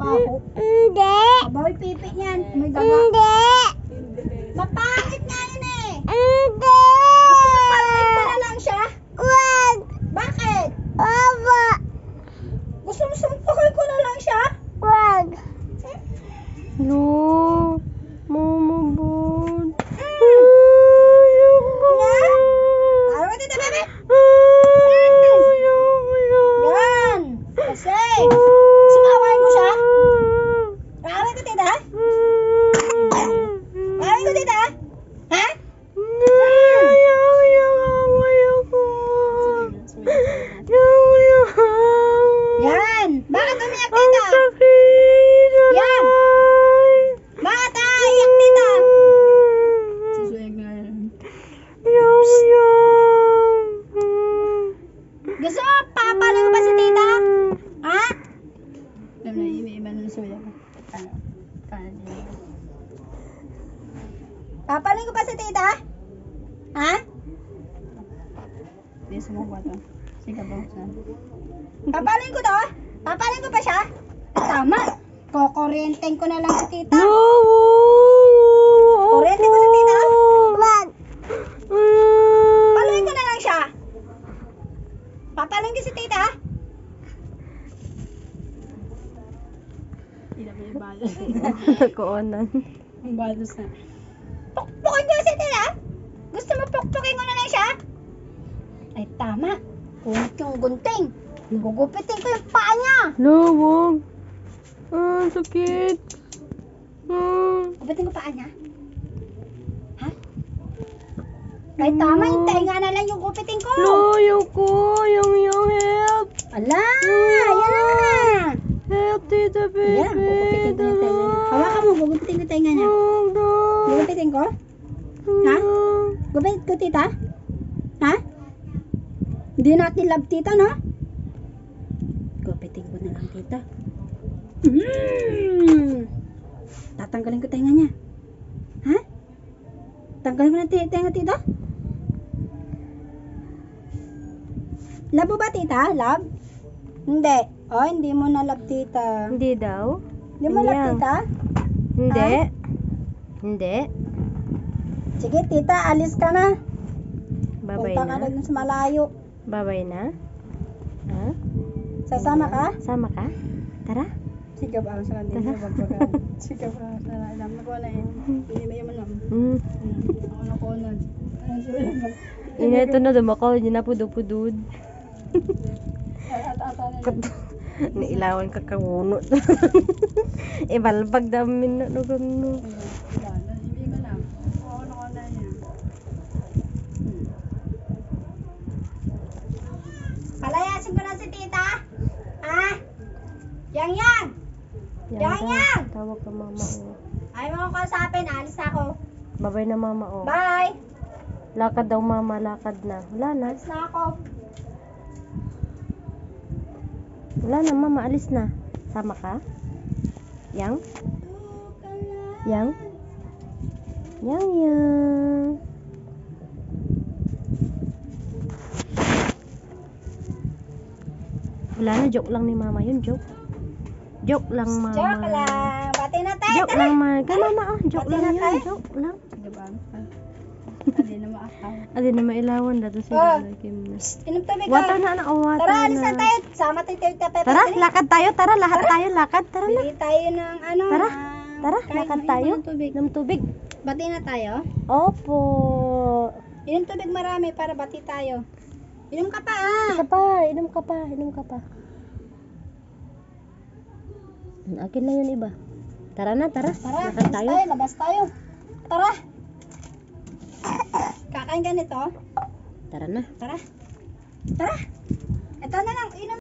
Paho. Hindi. Abawi pipi niyan. May daga. Hindi. Mapangit nga yun eh. Hindi. Paluin ko na lang siya. Wag. Bakit? Aba. Gusto mo sumpukin ko na lang siya? Wag. No. Mama bun. Ayaw ka tita, bebe. Yan. Kasi. Sumawain ko siya. Ayaw ka tita. Ayaw ko tita. Ha? Yan. Bakit umiyak tita? Yan. Bakit iyak tita? Susuyag na yan. Gusto mo papaling ko ba si tita? Ha? Alam na, iba na susuyag. Papaling ko ba si tita? Ha? Hindi sumuha to. Sige ba? Papaling ko to? Papaling ko pa siya? Tama. Kukuryenteng ko na lang si tita. Kuryente ko si tita? Wag. Paluin ko na lang siya. Papaling ko si tita? Hindi na may balos. Koonan. Ang balos na. Pukpukin ko si tita? Gusto mo pukpukin ko na lang siya? Ay tama. Kunit yung gunting. Gugupitin ko yung paa niya. No, wag. Sakit. Gugupitin ko paa niya? Ha? Ay tama, yung tainga na lang yung gupitin ko. No, ayoko. Yung help. Ala, ayan. Help, tita, baby. Ayan, gugupitin ko yung tainga niya. Hawakan mo, gugupitin ko yung tainga niya. No. Gugupitin ko? Ha? Gupit ko tita? Ha? Hindi natin love tita, no? Gupitin ko na lang tita. Tatanggalin ko tainga niya. Ha? Tanggalin ko na tainga tita? Love mo ba tita? Love? Hindi. Oh, hindi mo na love tita. Hindi daw. Hindi mo love Ayan. tita? Hindi. Ha? Hindi. Sige tita, alis ka na. Babay Punta ka na. na dun sa malayo. Babay na. Ha? Sasama ka? Sama ka? Tara. Sige ba sa kanila magpaka. Sige ba sa alam ko na eh. Hindi may man lang. Ako na ko na. Ina ito na dumakaw niya na pudod-pudod. Nailawan ka kawunot. Ibalbag damin na no. Palayasin ko na si tita. Ha? Yang. Yang. Tawag ka mama o. Ayaw mo ko kausapin. Alis na ako. Babay na mama o. Bye. Lakad daw mama, lakad na. Wala na. Alis na ako. Wala na mama, alis na. Sama ka? Yang? Yang? Yang. Wala na, joke lang ni mama yun, joke. Joke lang mama. Joke lang. Bati na tayo. Joke lang mama. Kay mama joke Bati lang na yun, tayo. joke lang. Sige ba? Hindi na maakaw. Adi na mailawan dato Oh. sila Kim na. Inom tubig ka. Water na water Tara, alis na na. tayo. Sama tayo tayo. Tara, lakad tayo, tara, lahat tayo, lakad, tara na. Bili tayo ng ano. Tara, Tara, kahit lakad mainom tayo. ng tubig. Ng tubig. Bati na tayo. Opo. Inom tubig marami para bati tayo. Inom ka pa Isa pa, inom ka pa, inom ka pa. Akin na yun iba. Tara na, tara. Tara, Lakad tayo. labas tayo. Tara. Kakain ka nito? Tara na. Tara. Tara. Ito na lang, inom.